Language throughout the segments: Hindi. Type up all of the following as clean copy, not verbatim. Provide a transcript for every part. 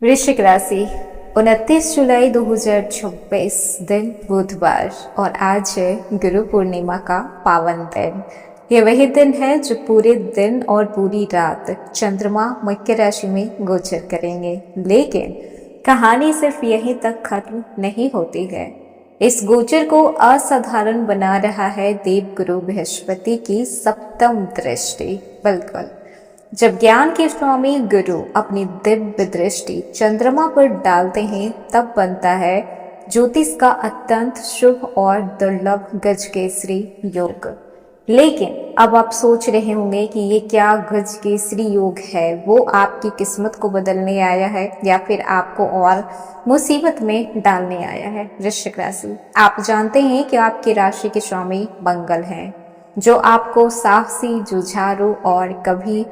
वृश्चिक राशि 29 जुलाई 2026 दिन बुधवार और आज है गुरु पूर्णिमा का पावन दिन। ये वही दिन है जो पूरे दिन और पूरी रात चंद्रमा मकर राशि में गोचर करेंगे। लेकिन कहानी सिर्फ यहीं तक खत्म नहीं होती है। इस गोचर को असाधारण बना रहा है देवगुरु बृहस्पति की सप्तम दृष्टि। बिल्कुल, जब ज्ञान के स्वामी गुरु अपनी दिव्य दृष्टि चंद्रमा पर डालते हैं तब बनता है ज्योतिष का अत्यंत शुभ और दुर्लभ गजकेसरी योग। लेकिन अब आप सोच रहे होंगे कि ये क्या गजकेसरी योग है, वो आपकी किस्मत को बदलने आया है या फिर आपको और मुसीबत में डालने आया है। वृश्चिक राशि, आप जानते हैं कि आपकी राशि के स्वामी मंगल हैं, जो आपको साहसी, जुझारू और कभी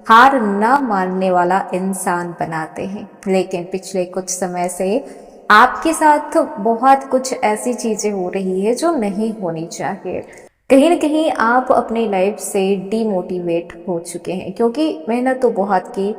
हार न मानने वाला इंसान बनाते हैं। लेकिन पिछले कुछ समय से आपके साथ बहुत कुछ ऐसी चीजें हो रही है जो नहीं होनी चाहिए। कहीं न कहीं आप अपनी लाइफ से डीमोटिवेट हो चुके हैं, क्योंकि मेहनत तो बहुत की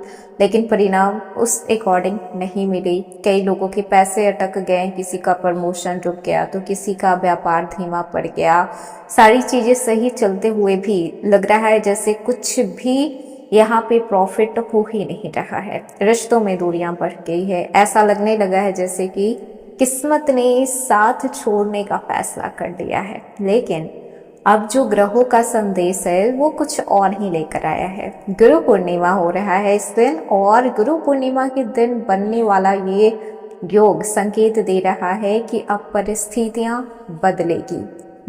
लेकिन परिणाम उस अकॉर्डिंग नहीं मिली। कई लोगों के पैसे अटक गए, किसी का प्रमोशन रुक गया तो किसी का व्यापार धीमा पड़ गया। सारी चीजें सही चलते हुए भी लग रहा है जैसे कुछ भी यहाँ पे प्रॉफिट हो ही नहीं रहा है। रिश्तों में दूरियां बढ़ गई है। ऐसा लगने लगा है जैसे कि किस्मत ने साथ छोड़ने का फैसला कर लिया है। लेकिन अब जो ग्रहों का संदेश है वो कुछ और ही लेकर आया है। गुरु पूर्णिमा हो रहा है इस दिन, और गुरु पूर्णिमा के दिन बनने वाला ये योग संकेत दे रहा है कि अब परिस्थितियां बदलेगी।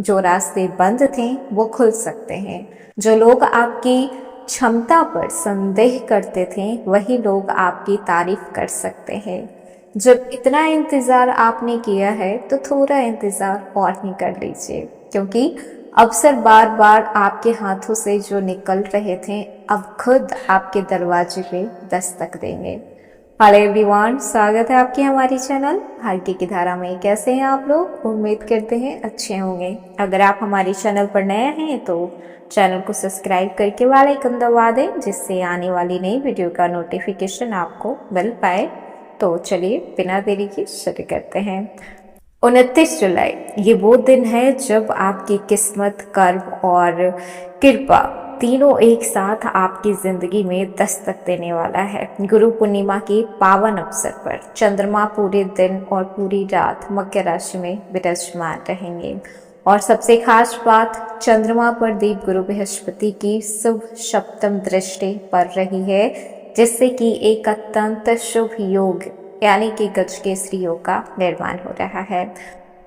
जो रास्ते बंद थे वो खुल सकते हैं। जो लोग आपकी क्षमता पर संदेह करते थे वही लोग आपकी तारीफ कर सकते हैं। जब इतना इंतजार आपने किया है तो थोड़ा इंतजार और ही कर लीजिए, क्योंकि अवसर बार बार आपके हाथों से जो निकल रहे थे अब खुद आपके दरवाजे पे दस्तक देंगे। हेलो एवरीवन, स्वागत है आपके हमारी चैनल भाग्य की धारा में। कैसे हैं आप लोग? उम्मीद करते हैं अच्छे होंगे। अगर आप हमारी चैनल पर नए हैं तो चैनल को सब्सक्राइब करके बेल आइकन दबा दें, जिससे आने वाली नई वीडियो का नोटिफिकेशन आपको मिल पाए। तो चलिए बिना देरी के शुरू करते हैं। 29 जुलाई ये वो दिन है जब आपकी किस्मत, कर्म और कृपा तीनों एक साथ आपकी जिंदगी में दस्तक देने वाला है। गुरु पूर्णिमा के पावन अवसर पर चंद्रमा पूरे दिन और पूरी रात मकर राशि में विराजमान रहेंगे। और सबसे खास बात, चंद्रमा पर देव गुरु बृहस्पति की शुभ सप्तम दृष्टि पड़ रही है, जिससे कि एक अत्यंत शुभ योग यानी कि गजकेसरी योग का निर्माण हो रहा है।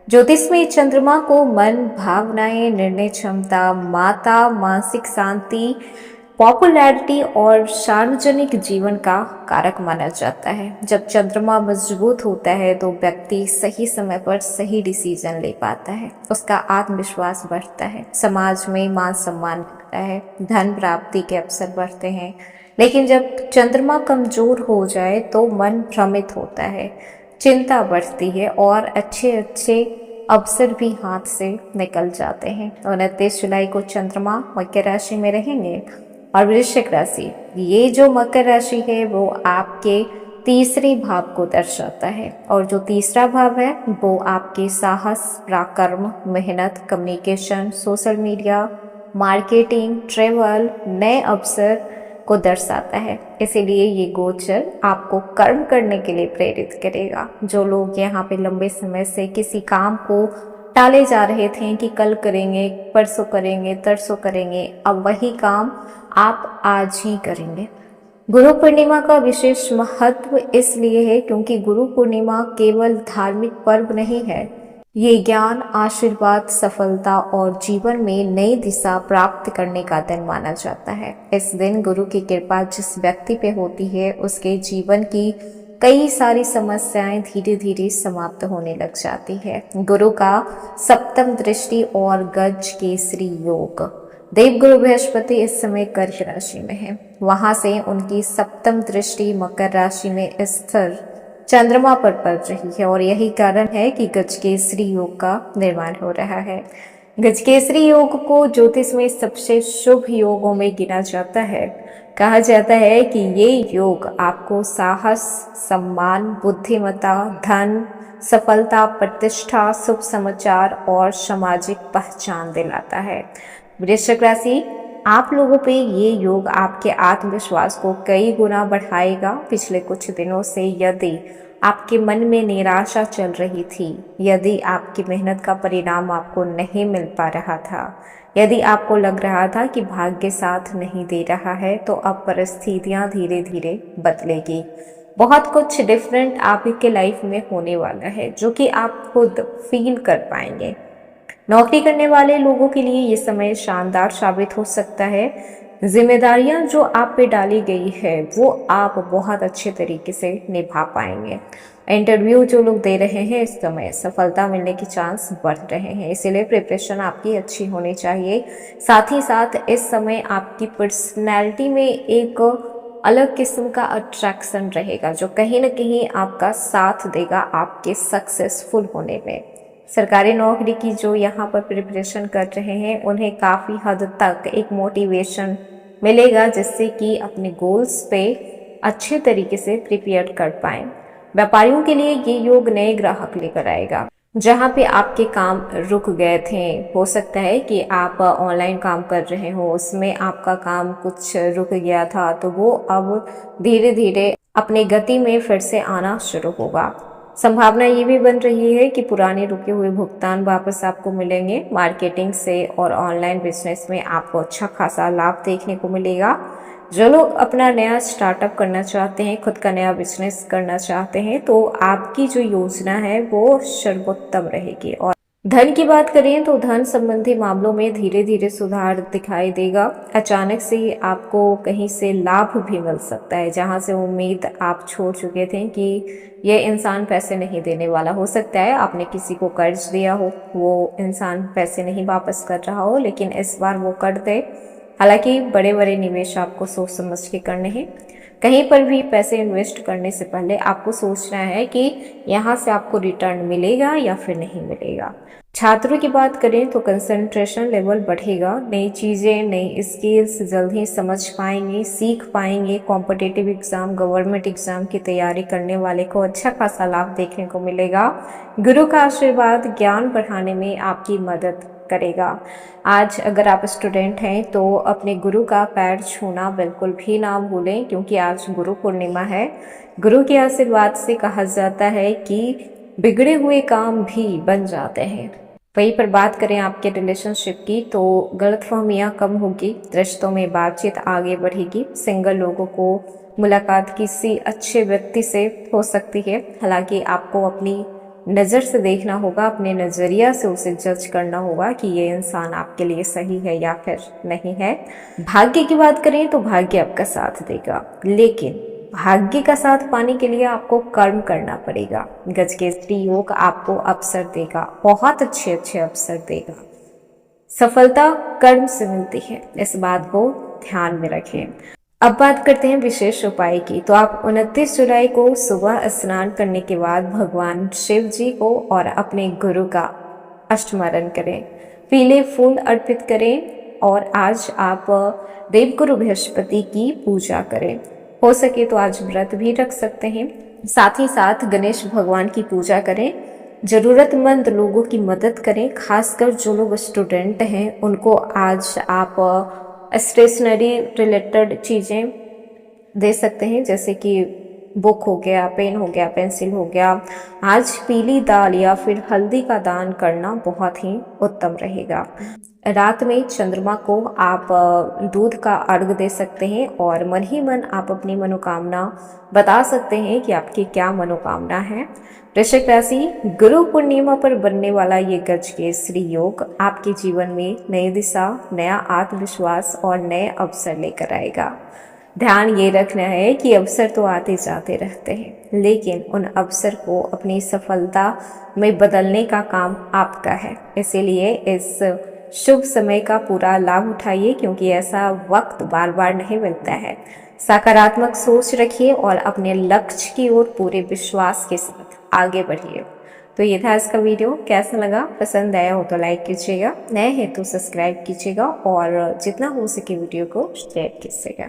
ज्योतिष में चंद्रमा को मन, भावनाएं, निर्णय क्षमता, माता, मानसिक शांति, पॉपुलैरिटी और सार्वजनिक जीवन का कारक माना जाता है। जब चंद्रमा मजबूत होता है तो व्यक्ति सही समय पर सही डिसीजन ले पाता है, उसका आत्मविश्वास बढ़ता है, समाज में मान सम्मान बढ़ता है, धन प्राप्ति के अवसर बढ़ते हैं। लेकिन जब चंद्रमा कमजोर हो जाए तो मन भ्रमित होता है, चिंता बढ़ती है और अच्छे अच्छे अवसर भी हाथ से निकल जाते हैं। 29 जुलाई को चंद्रमा मकर राशि में रहेंगे। और वृश्चिक राशि, ये जो मकर राशि है वो आपके तीसरे भाव को दर्शाता है, और जो तीसरा भाव है वो आपके साहस, पराक्रम, मेहनत, communication, social media, marketing, travel, नए अवसर को दर्शाता है। इसीलिए ये गोचर आपको कर्म करने के लिए प्रेरित करेगा। जो लोग यहाँ पे लंबे समय से किसी काम को टाले जा रहे थे कि कल करेंगे, परसों करेंगे, तरसों करेंगे, अब वही काम आप आज ही करेंगे। गुरु पूर्णिमा का विशेष महत्व इसलिए है क्योंकि गुरु पूर्णिमा केवल धार्मिक पर्व नहीं है, ये ज्ञान, आशीर्वाद, सफलता और जीवन में नई दिशा प्राप्त करने का दिन माना जाता है। इस दिन गुरु की कृपा जिस व्यक्ति पे होती है उसके जीवन की कई सारी समस्याएं धीरे धीरे समाप्त होने लग जाती है। गुरु का सप्तम दृष्टि और गज केसरी योग, देवगुरु बृहस्पति इस समय कर्क राशि में है, वहां से उनकी सप्तम दृष्टि मकर राशि में स्थिर चंद्रमा पर पड़ रही है, और यही कारण है कि गजकेसरी योग का निर्माण हो रहा है। गजकेसरी योग को ज्योतिष में सबसे शुभ योगों में गिना जाता है। कहा जाता है कि ये योग आपको साहस, सम्मान, बुद्धिमत्ता, धन, सफलता, प्रतिष्ठा, शुभ समाचार और सामाजिक पहचान दिलाता है। वृश्चिक राशि, आप लोगों पे ये योग आपके आत्मविश्वास को कई गुना बढ़ाएगा। पिछले कुछ दिनों से यदि आपके मन में निराशा चल रही थी, यदि आपकी मेहनत का परिणाम आपको नहीं मिल पा रहा था, यदि आपको लग रहा था कि भाग्य साथ नहीं दे रहा है, तो अब परिस्थितियां धीरे धीरे बदलेगी। बहुत कुछ डिफरेंट आपके लाइफ में होने वाला है जो कि आप खुद फील कर पाएंगे। नौकरी करने वाले लोगों के लिए ये समय शानदार साबित हो सकता है। जिम्मेदारियां जो आप पे डाली गई है वो आप बहुत अच्छे तरीके से निभा पाएंगे। इंटरव्यू जो लोग दे रहे हैं, इस समय सफलता मिलने की चांस बढ़ रहे हैं, इसीलिए प्रिपरेशन आपकी अच्छी होनी चाहिए। साथ ही साथ इस समय आपकी पर्सनैलिटी में एक अलग किस्म का अट्रैक्शन रहेगा जो कहीं ना कहीं आपका साथ देगा आपके सक्सेसफुल होने में। सरकारी नौकरी की जो यहाँ पर प्रिपरेशन कर रहे हैं, उन्हें काफ़ी हद तक एक मोटिवेशन मिलेगा जिससे कि अपने गोल्स पे अच्छे तरीके से प्रिपेयर कर पाएं। व्यापारियों के लिए ये योग नए ग्राहक लेकर आएगा। जहाँ पे आपके काम रुक गए थे, हो सकता है कि आप ऑनलाइन काम कर रहे हो, उसमें आपका काम कुछ रुक गया था, तो वो अब धीरे धीरे अपनी गति में फिर से आना शुरू होगा। संभावना ये भी बन रही है कि पुराने रुके हुए भुगतान वापस आपको मिलेंगे। मार्केटिंग से और ऑनलाइन बिजनेस में आपको अच्छा खासा लाभ देखने को मिलेगा। जो लोग अपना नया स्टार्टअप करना चाहते हैं, खुद का नया बिजनेस करना चाहते हैं, तो आपकी जो योजना है वो सर्वोत्तम रहेगी। और धन की बात करें तो धन संबंधी मामलों में धीरे धीरे सुधार दिखाई देगा। अचानक से ही आपको कहीं से लाभ भी मिल सकता है, जहां से उम्मीद आप छोड़ चुके थे कि ये इंसान पैसे नहीं देने वाला। हो सकता है आपने किसी को कर्ज दिया हो, वो इंसान पैसे नहीं वापस कर रहा हो, लेकिन इस बार वो कर दे। हालांकि बड़े बड़े निवेश आपको सोच समझ के करने हैं। कहीं पर भी पैसे इन्वेस्ट करने से पहले आपको सोचना है कि यहाँ से आपको रिटर्न मिलेगा या फिर नहीं मिलेगा। छात्रों की बात करें तो कंसंट्रेशन लेवल बढ़ेगा। नई चीज़ें, नई स्किल्स जल्द ही समझ पाएंगे, सीख पाएंगे। कॉम्पिटिटिव एग्जाम, गवर्नमेंट एग्जाम की तैयारी करने वाले को अच्छा खासा लाभ देखने को मिलेगा। गुरु का आशीर्वाद ज्ञान बढ़ाने में आपकी मदद करेगा। आज अगर आप स्टूडेंट हैं तो अपने गुरु का पैर छूना बिल्कुल भी ना भूलें, क्योंकि आज गुरु पूर्णिमा है। गुरु के आशीर्वाद से कहा जाता है कि बिगड़े हुए काम भी बन जाते हैं। वहीं पर बात करें आपके रिलेशनशिप की तो गलतफहमियां कम होगी, रिश्तों में बातचीत आगे बढ़ेगी। सिंगल लोगों को मुलाकात किसी अच्छे व्यक्ति से हो सकती है। हालांकि आपको अपनी नज़र से देखना होगा, अपने नज़रिया से उसे जज करना होगा कि ये इंसान आपके लिए सही है या फिर नहीं है। भाग्य की बात करें तो भाग्य आपका साथ देगा, लेकिन भाग्य का साथ पाने के लिए आपको कर्म करना पड़ेगा। गजकेसरी योग आपको अवसर देगा, बहुत अच्छे अच्छे अवसर देगा। सफलता कर्म से मिलती है, इस बात को ध्यान में रखें। अब बात करते हैं विशेष उपाय की। तो आप 29 जुलाई को सुबह स्नान करने के बाद भगवान शिव जी को और अपने गुरु का स्मरण करें, पीले फूल अर्पित करें और आज आप देवगुरु बृहस्पति की पूजा करें। हो सके तो आज व्रत भी रख सकते हैं। साथ ही साथ गणेश भगवान की पूजा करें, जरूरतमंद लोगों की मदद करें। खासकर जो लोग स्टूडेंट हैं उनको आज आप स्टेशनरी रिलेटेड चीज़ें दे सकते हैं, जैसे कि बुक हो गया, पेन हो गया, पेंसिल हो गया। आज पीली दाल या फिर हल्दी का दान करना बहुत ही उत्तम रहेगा। रात में चंद्रमा को आप दूध का अर्घ दे सकते हैं और मन ही मन आप अपनी मनोकामना बता सकते हैं कि आपकी क्या मनोकामना है। वृश्चिक राशि, गुरु पूर्णिमा पर बनने वाला ये गजकेसरी योग आपके जीवन में नई दिशा, नया आत्मविश्वास और नए अवसर लेकर आएगा। ध्यान ये रखना है कि अवसर तो आते जाते रहते हैं, लेकिन उन अवसर को अपनी सफलता में बदलने का काम आपका है। इसीलिए इस शुभ समय का पूरा लाभ उठाइए, क्योंकि ऐसा वक्त बार बार नहीं मिलता है। सकारात्मक सोच रखिए और अपने लक्ष्य की ओर पूरे विश्वास के साथ आगे बढ़िए। तो ये था इसका वीडियो, कैसा लगा? पसंद आया हो तो लाइक कीजिएगा, नए हैं तो सब्सक्राइब कीजिएगा और जितना हो सके वीडियो को शेयर कीजिएगा।